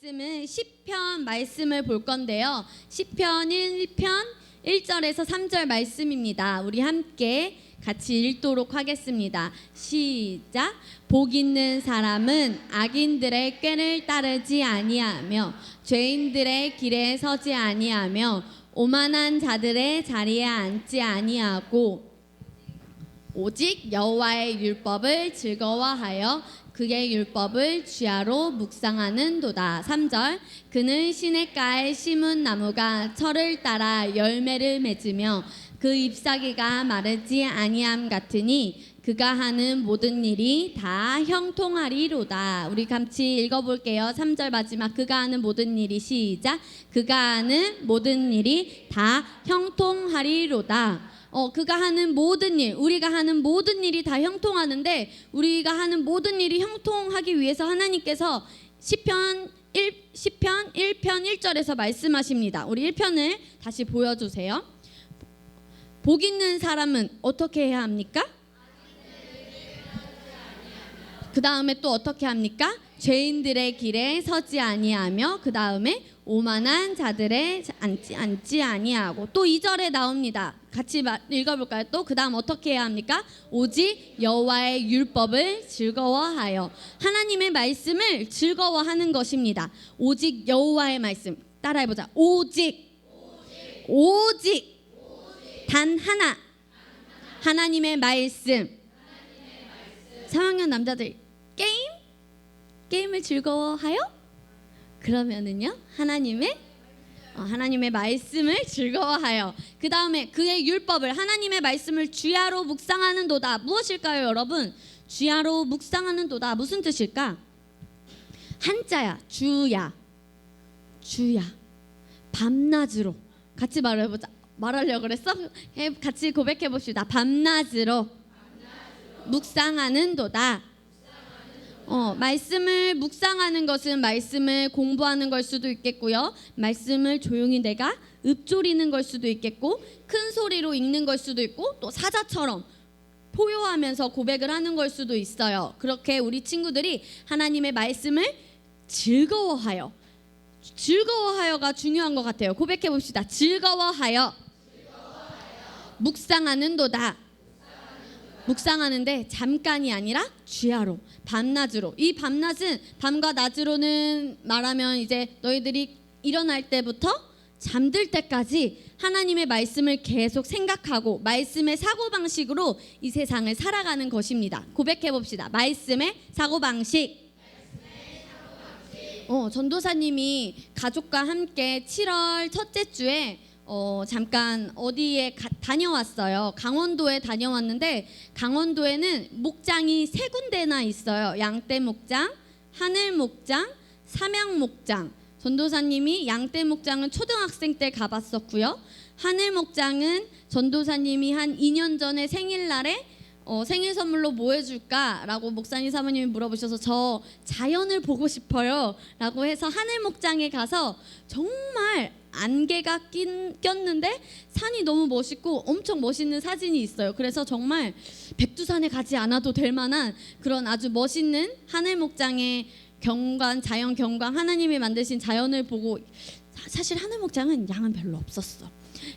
말씀은 시편 말씀을 볼 건데요. 시편 1편 1절에서 3절 말씀입니다. 우리 함께 같이 읽도록 하겠습니다. 시작. 복 있는 사람은 악인들의 꾀를 따르지 아니하며 죄인들의 길에 서지 아니하며 오만한 자들의 자리에 앉지 아니하고 오직 여호와의 율법을 즐거워하여 그의 율법을 주야로 묵상하는도다. 3절. 그는 시냇가에 심은 나무가 철을 따라 열매를 맺으며 그 잎사귀가 마르지 아니함 같으니 그가 하는 모든 일이 다 형통하리로다. 우리 같이 읽어볼게요. 3절 마지막. 그가 하는 모든 일이 시작. 그가 하는 모든 일이 다 형통하리로다. 그가 하는 모든 일, 우리가 하는 모든 일이 다 형통하는데, 우리가 하는 모든 일이 형통하기 위해서 하나님께서 시편 1편 1절에서 말씀하십니다. 우리 1편을 다시 보여주세요. 복 있는 사람은 어떻게 해야 합니까? 그 다음에 또 어떻게 합니까? 죄인들의 길에 서지 아니하며, 그 다음에 오만한 자들의 앉지 아니하고, 또 2절에 나옵니다. 같이 읽어볼까요? 또 그 다음 어떻게 해야 합니까? 오직 여호와의 율법을 즐거워하여. 하나님의 말씀을 즐거워하는 것입니다. 오직 여호와의 말씀. 따라해보자. 오직 단 하나 하나님의 말씀. 3학년 남자들 게임을 즐거워하여? 그러면은요 하나님의 말씀을 즐거워하여. 그 다음에 그의 율법을, 하나님의 말씀을 주야로 묵상하는도다. 무엇일까요, 여러분? 주야로 묵상하는도다. 무슨 뜻일까? 한자야. 주야. 밤낮으로. 같이 말하려고 그랬어? 같이 고백해 봅시다. 밤낮으로 묵상하는도다. 말씀을 묵상하는 것은 말씀을 공부하는 걸 수도 있겠고요. 말씀을 조용히 내가 읊조리는 걸 수도 있겠고, 큰 소리로 읽는 걸 수도 있고, 또 사자처럼 포효하면서 고백을 하는 걸 수도 있어요. 그렇게 우리 친구들이 하나님의 말씀을 즐거워하여가 중요한 것 같아요. 고백해 봅시다. 즐거워하여 묵상하는도다. 묵상하는데 잠깐이 아니라 주야로, 밤낮으로. 이 밤낮은, 밤과 낮으로는 말하면 이제 너희들이 일어날 때부터 잠들 때까지 하나님의 말씀을 계속 생각하고 말씀의 사고방식으로 이 세상을 살아가는 것입니다. 고백해 봅시다. 말씀의 사고방식. 전도사님이 가족과 함께 7월 첫째 주에 잠깐 어디에 다녀왔어요. 강원도에 다녀왔는데, 강원도에는 목장이 3군데나 있어요. 양떼 목장, 하늘 목장, 삼양 목장. 전도사님이 양떼 목장은 초등학생 때 가봤었고요. 하늘 목장은 전도사님이 한 2년 전에 생일날에 생일 선물로 뭐 해줄까라고 목사님 사모님이 물어보셔서 저 자연을 보고 싶어요 라고 해서 하늘 목장에 가서 정말 안개가 꼈는데 산이 너무 멋있고 엄청 멋있는 사진이 있어요. 그래서 정말 백두산에 가지 않아도 될 만한 그런 아주 멋있는 하늘 목장의 경관, 자연 경관, 하나님이 만드신 자연을 보고, 사실 하늘 목장은 양은 별로 없었어.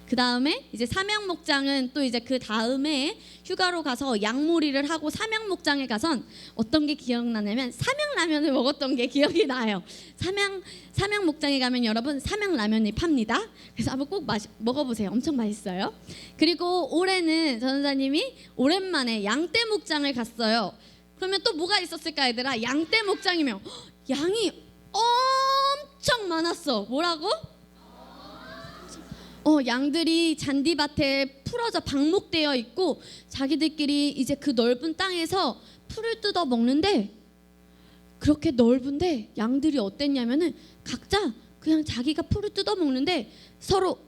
그 다음에 이제 삼양 목장은 또 이제 그 다음에 휴가로 가서 양몰이를 하고 삼양 목장에 가선 어떤 게 기억나냐면 삼양라면을 먹었던 게 기억이 나요. 삼양 목장에 가면 여러분 삼양라면이 팝니다. 그래서 한번 꼭 먹어보세요. 엄청 맛있어요. 그리고 올해는 전사님이 오랜만에 양떼 목장을 갔어요. 그러면 또 뭐가 있었을까 얘들아? 양떼 목장이면 양이 엄청 많았어. 뭐라고? 양들이 잔디밭에 풀어져 방목되어 있고, 자기들끼리 이제 그 넓은 땅에서 풀을 뜯어 먹는데, 그렇게 넓은데 양들이 어땠냐면은 각자 그냥 자기가 풀을 뜯어 먹는데 서로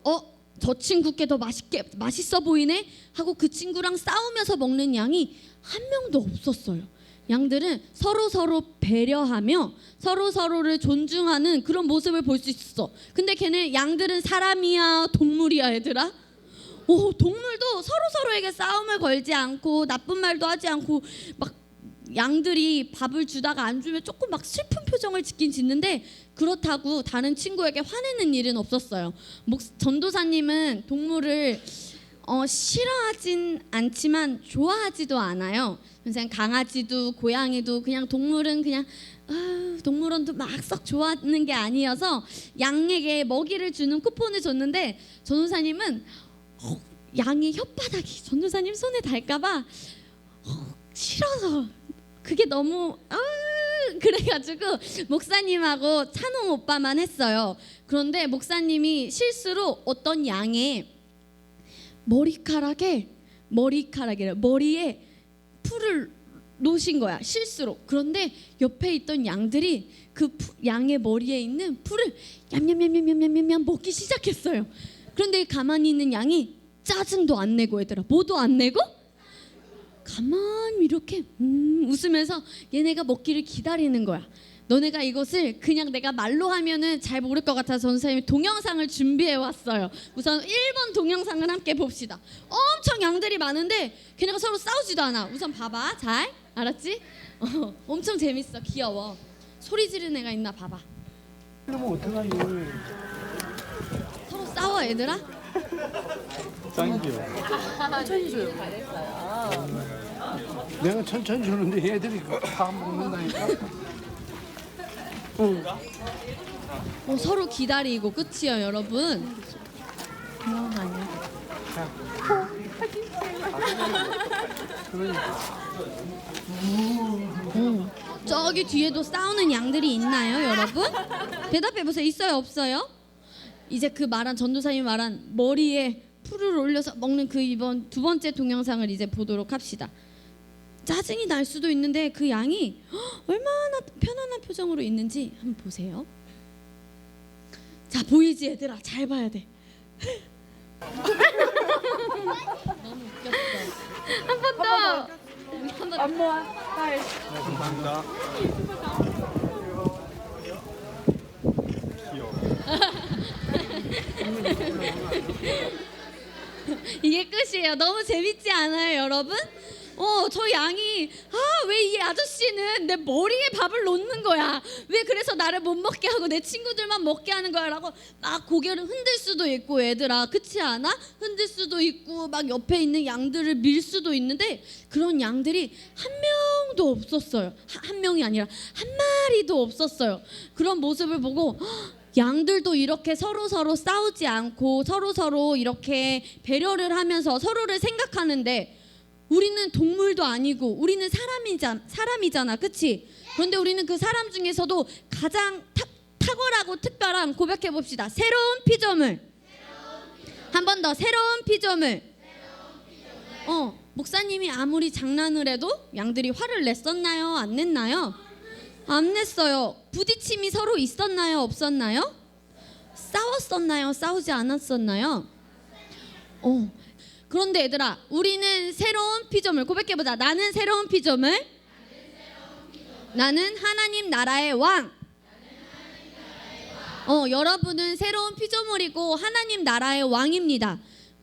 저 친구께 더 맛있어 보이네 하고 그 친구랑 싸우면서 먹는 양이 한 명도 없었어요. 양들은 서로 배려하며 서로를 존중하는 그런 모습을 볼 수 있었어. 근데 양들은 사람이야 동물이야 얘들아? 동물도 서로에게 싸움을 걸지 않고 나쁜 말도 하지 않고 막 양들이 밥을 주다가 안 주면 조금 막 슬픈 표정을 짓긴 짓는데 그렇다고 다른 친구에게 화내는 일은 없었어요. 전도사님은 동물을 싫어하진 않지만 좋아하지도 않아요. 그래서 강아지도 고양이도 그냥 동물은 그냥 동물원도 막 썩 좋아하는 게 아니어서 양에게 먹이를 주는 쿠폰을 줬는데 전도사님은 양의 혓바닥이 전도사님 손에 닿을까봐 싫어서 그게 너무 그래가지고 목사님하고 찬홍 오빠만 했어요. 그런데 목사님이 실수로 어떤 양의 머리에 풀을 놓으신 거야, 실수로. 그런데 옆에 있던 양들이 그 양의 머리에 있는 풀을 냠냠냠냠냠냠 먹기 시작했어요. 그런데 가만히 있는 양이 짜증도 안 내고 얘들아, 뭐도 안 내고 가만히 이렇게 웃으면서 얘네가 먹기를 기다리는 거야. 너네가 이것을 그냥 내가 말로 하면은 잘 모를 것 같아서 전도사님이 동영상을 준비해 왔어요. 우선 1번 동영상을 함께 봅시다. 엄청 양들이 많은데 걔네가 서로 싸우지도 않아. 우선 봐봐, 잘 알았지? 엄청 재밌어, 귀여워. 소리 지르는 애가 있나 봐봐. 그러면 어떡하니? 서로 싸워 얘들아? 짱이요. 천천히 줘요. 내가 천천히 주는데 애들이 그거 다 먹는다니까. 서로 기다리고 끝이요, 여러분. 저기 뒤에도 싸우는 양들이 있나요, 여러분? 대답해 보세요. 있어요, 없어요? 이제 그 말한 전도사님이 말한 머리에 풀을 올려서 먹는 그 이번 두 번째 동영상을 이제 보도록 합시다. 짜증이 날 수도 있는데 그 양이 얼마나 편안한 표정으로 있는지 한번 보세요. 자, 보이지 얘들아? 잘 봐야 돼. 너무 웃겼어. 한 번 더. 한 번. 감사합니다. 이게 끝이에요. 너무 재밌지 않아요, 여러분? 저 양이 왜 이 아저씨는 내 머리에 밥을 놓는 거야? 왜 그래서 나를 못 먹게 하고 내 친구들만 먹게 하는 거야? 라고 막 고개를 흔들 수도 있고 얘들아, 그렇지 않아? 흔들 수도 있고 막 옆에 있는 양들을 밀 수도 있는데 그런 양들이 한 명도 없었어요. 한 명이 아니라 한 마리도 없었어요. 그런 모습을 보고 양들도 이렇게 서로 싸우지 않고 서로 이렇게 배려를 하면서 서로를 생각하는데 우리는 동물도 아니고 우리는 사람이잖아, 그치? 그런데 우리는 그 사람 중에서도 가장 탁월하고 특별한, 고백해 봅시다. 새로운 피조물. 한 번 더, 새로운 피조물. 목사님이 아무리 장난을 해도 양들이 화를 냈었나요? 안 냈나요? 안 냈어요. 부딪힘이 서로 있었나요? 없었나요? 싸웠었나요? 싸우지 않았었나요? 그런데 얘들아, 우리는 새로운 피조물. 고백해보자. 나는 새로운 피조물. 나는 하나님 나라의 왕. 여러분은 새로운 피조물이고 하나님 나라의 왕입니다.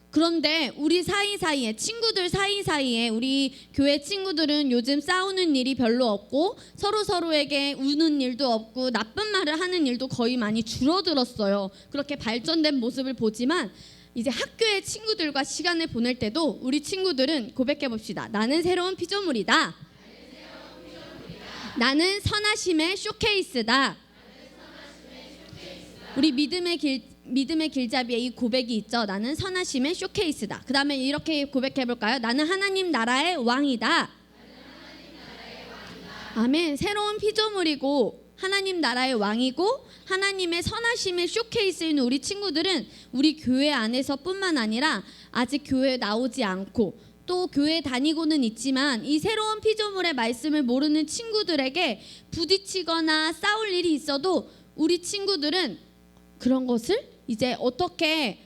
그런데 우리 사이사이에, 친구들 사이사이에, 우리 교회 친구들은 요즘 싸우는 일이 별로 없고 서로에게 우는 일도 없고 나쁜 말을 하는 일도 거의 많이 줄어들었어요. 그렇게 발전된 모습을 보지만 이제 학교의 친구들과 시간을 보낼 때도 우리 친구들은 고백해 봅시다. 나는 새로운 피조물이다. 나는 선하심의 쇼케이스다. 우리 믿음의 길잡이에 이 고백이 있죠. 나는 선하심의 쇼케이스다. 그 다음에 이렇게 고백해 볼까요? 나는 하나님 나라의 왕이다. 아멘. 새로운 피조물이고 하나님 나라의 왕이고 하나님의 선하심의 쇼케이스인 우리 친구들은 우리 교회 안에서뿐만 아니라 아직 교회에 나오지 않고 또 교회 다니고는 있지만 이 새로운 피조물의 말씀을 모르는 친구들에게 부딪히거나 싸울 일이 있어도 우리 친구들은 그런 것을 이제 어떻게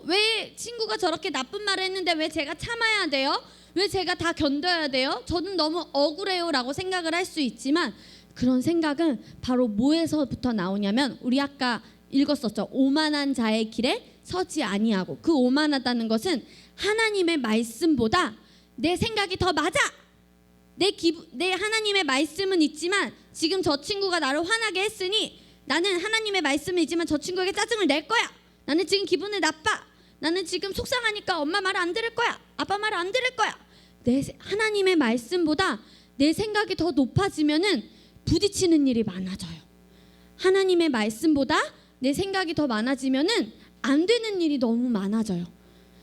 왜 친구가 저렇게 나쁜 말을 했는데 왜 제가 참아야 돼요? 왜 제가 다 견뎌야 돼요? 저는 너무 억울해요 라고 생각을 할 수 있지만 그런 생각은 바로 뭐에서부터 나오냐면 우리 아까 읽었었죠. 오만한 자의 길에 서지 아니하고, 그 오만하다는 것은 하나님의 말씀보다 내 생각이 더 맞아, 내 하나님의 말씀은 있지만 지금 저 친구가 나를 화나게 했으니 나는 하나님의 말씀은 있지만 저 친구에게 짜증을 낼 거야. 나는 지금 기분이 나빠. 나는 지금 속상하니까 엄마 말 안 들을 거야. 아빠 말 안 들을 거야. 하나님의 말씀보다 내 생각이 더 높아지면은 부딪히는 일이 많아져요. 하나님의 말씀보다 내 생각이 더 많아지면은 안 되는 일이 너무 많아져요.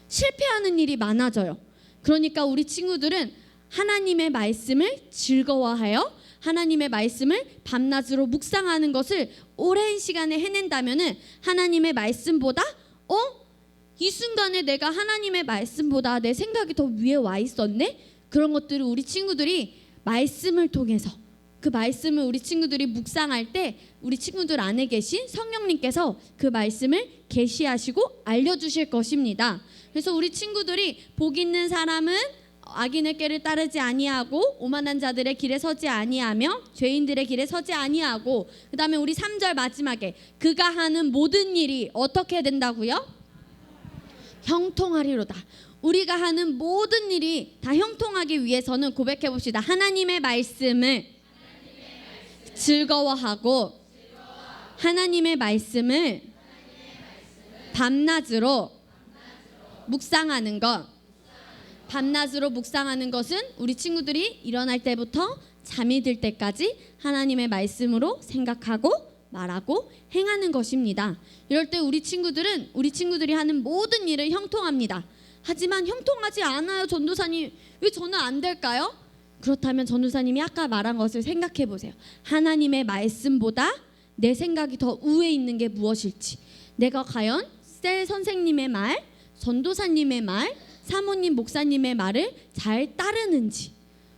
실패하는 일이 많아져요. 그러니까 우리 친구들은 하나님의 말씀을 즐거워하여 하나님의 말씀을 밤낮으로 묵상하는 것을 오랜 시간에 해낸다면은 하나님의 말씀보다 이 순간에 내가 하나님의 말씀보다 내 생각이 더 위에 와 있었네? 그런 것들을 우리 친구들이 말씀을 통해서 그 말씀을 우리 친구들이 묵상할 때 우리 친구들 안에 계신 성령님께서 그 말씀을 계시하시고 알려주실 것입니다. 그래서 우리 친구들이 복 있는 사람은 악인의 꾀를 따르지 아니하고 오만한 자들의 길에 서지 아니하며 죄인들의 길에 서지 아니하고, 그 다음에 우리 3절 마지막에 그가 하는 모든 일이 어떻게 된다고요? 형통하리로다. 우리가 하는 모든 일이 다 형통하기 위해서는 고백해 봅시다. 하나님의 말씀을 즐거워하고 하나님의 말씀을 밤낮으로 묵상하는 것. 밤낮으로 묵상하는 것은 우리 친구들이 일어날 때부터 잠이 들 때까지 하나님의 말씀으로 생각하고 말하고 행하는 것입니다. 이럴 때 우리 친구들이 하는 모든 일을 형통합니다. 하지만 형통하지 않아요. 전도사님, 왜 저는 안 될까요? 그렇다면 전도사님이 아까 말한 것을 생각해 보세요. 하나님의 말씀보다 내 생각이 더 우위에 있는 게 무엇일지, 내가 과연 셀 선생님의 말, 전도사님의 말, 사모님 목사님의 말을 잘 따르는지,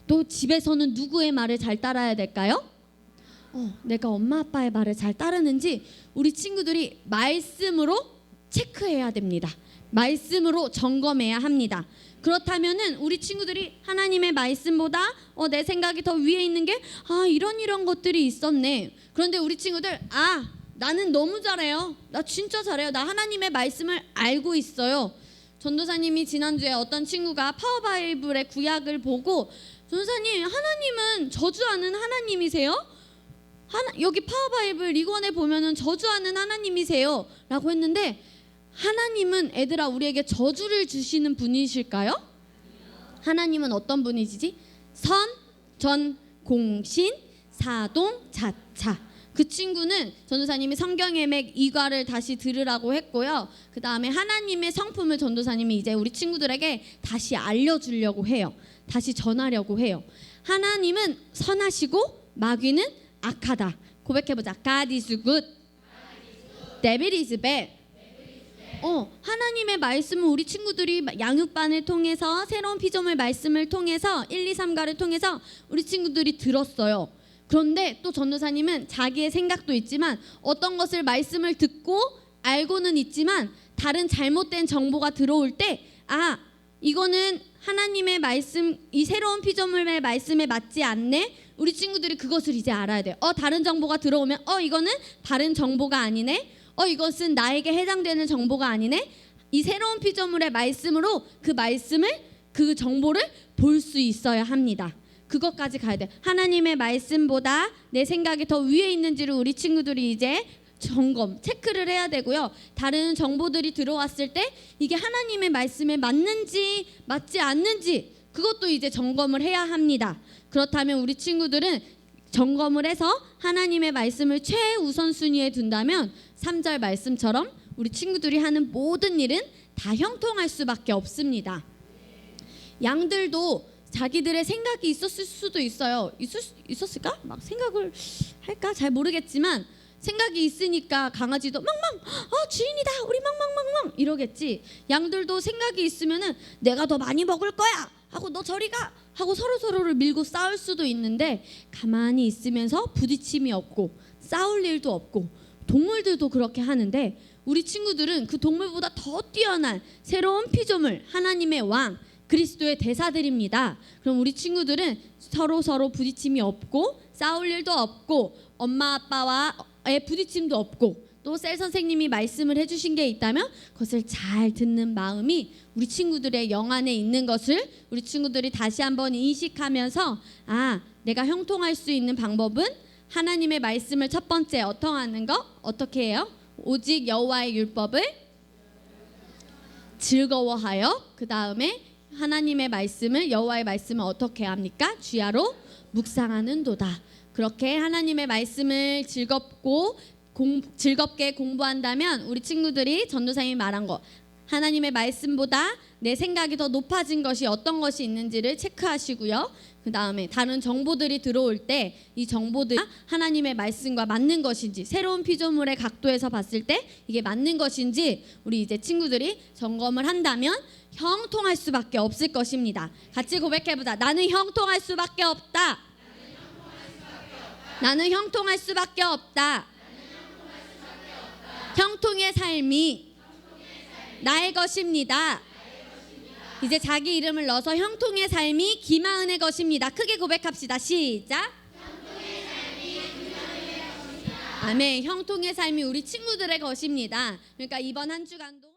또 집에서는 누구의 말을 잘 따라야 될까요? 내가 엄마 아빠의 말을 잘 따르는지 우리 친구들이 말씀으로 체크해야 됩니다. 말씀으로 점검해야 합니다. 그렇다면은 우리 친구들이 하나님의 말씀보다 내 생각이 더 위에 있는 게 이런 것들이 있었네. 그런데 우리 친구들 나는 너무 잘해요. 나 진짜 잘해요. 나 하나님의 말씀을 알고 있어요. 전도사님이 지난주에 어떤 친구가 파워바이블의 구약을 보고, 전도사님, 하나님은 저주하는 하나님이세요? 여기 파워바이블 리건에 보면은 저주하는 하나님이세요 라고 했는데, 하나님은 애들아 우리에게 저주를 주시는 분이실까요? 하나님은 어떤 분이시지? 선, 전, 공신, 사동, 자차. 그 친구는 전도사님이 성경의 맥 2과를 다시 들으라고 했고요. 그 다음에 하나님의 성품을 전도사님이 이제 우리 친구들에게 다시 알려주려고 해요. 다시 전하려고 해요. 하나님은 선하시고 마귀는 악하다. 고백해보자. God is good. Devil is bad. 하나님의 말씀은 우리 친구들이 양육반을 통해서 새로운 피조물 말씀을 통해서 1, 2, 3과를 통해서 우리 친구들이 들었어요. 그런데 또 전도사님은 자기의 생각도 있지만 어떤 것을 말씀을 듣고 알고는 있지만 다른 잘못된 정보가 들어올 때 이거는 하나님의 말씀, 이 새로운 피조물의 말씀에 맞지 않네. 우리 친구들이 그것을 이제 알아야 돼요. 다른 정보가 들어오면 이거는 다른 정보가 아니네. 이것은 나에게 해당되는 정보가 아니네. 이 새로운 피조물의 말씀으로 그 정보를 볼 수 있어야 합니다. 그것까지 가야 돼. 하나님의 말씀보다 내 생각이 더 위에 있는지를 우리 친구들이 이제 체크를 해야 되고요. 다른 정보들이 들어왔을 때 이게 하나님의 말씀에 맞는지 맞지 않는지 그것도 이제 점검을 해야 합니다. 그렇다면 우리 친구들은 점검을 해서 하나님의 말씀을 최우선순위에 둔다면 3절 말씀처럼 우리 친구들이 하는 모든 일은 다 형통할 수밖에 없습니다. 양들도 자기들의 생각이 있었을 수도 있어요. 있었을까? 막 생각을 할까? 잘 모르겠지만 생각이 있으니까 강아지도 멍멍 주인이다 우리 멍멍멍멍 이러겠지. 양들도 생각이 있으면은 내가 더 많이 먹을 거야 하고 너 저리 가 하고 서로를 밀고 싸울 수도 있는데, 가만히 있으면서 부딪힘이 없고 싸울 일도 없고, 동물들도 그렇게 하는데 우리 친구들은 그 동물보다 더 뛰어난 새로운 피조물, 하나님의 왕 그리스도의 대사들입니다. 그럼 우리 친구들은 서로 부딪힘이 없고 싸울 일도 없고 엄마 아빠와의 부딪힘도 없고 또 셀 선생님이 말씀을 해주신 게 있다면 그것을 잘 듣는 마음이 우리 친구들의 영 안에 있는 것을 우리 친구들이 다시 한번 인식하면서 내가 형통할 수 있는 방법은 하나님의 말씀을 첫 번째 어떠하는 거? 어떻게 해요? 오직 여호와의 율법을 즐거워하여 그 다음에 하나님의 말씀을 여호와의 말씀을 어떻게 합니까? 주야로 묵상하는도다. 그렇게 하나님의 말씀을 즐겁게 공부한다면 우리 친구들이 전도사님이 말한 거 하나님의 말씀보다 내 생각이 더 높아진 것이 어떤 것이 있는지를 체크하시고요. 그 다음에 다른 정보들이 들어올 때 이 정보들이 하나님의 말씀과 맞는 것인지 새로운 피조물의 각도에서 봤을 때 이게 맞는 것인지 우리 이제 친구들이 점검을 한다면 형통할 수밖에 없을 것입니다. 같이 고백해보자. 나는 형통할 수밖에 없다. 나는 형통할 수밖에 없다. 형통의 삶이 나의 것입니다. 이제 자기 이름을 넣어서 형통의 삶이 김하은의 것입니다. 크게 고백합시다. 시작. 아멘. 형통의 삶이 우리 친구들의 것입니다. 그러니까 이번 한 주간도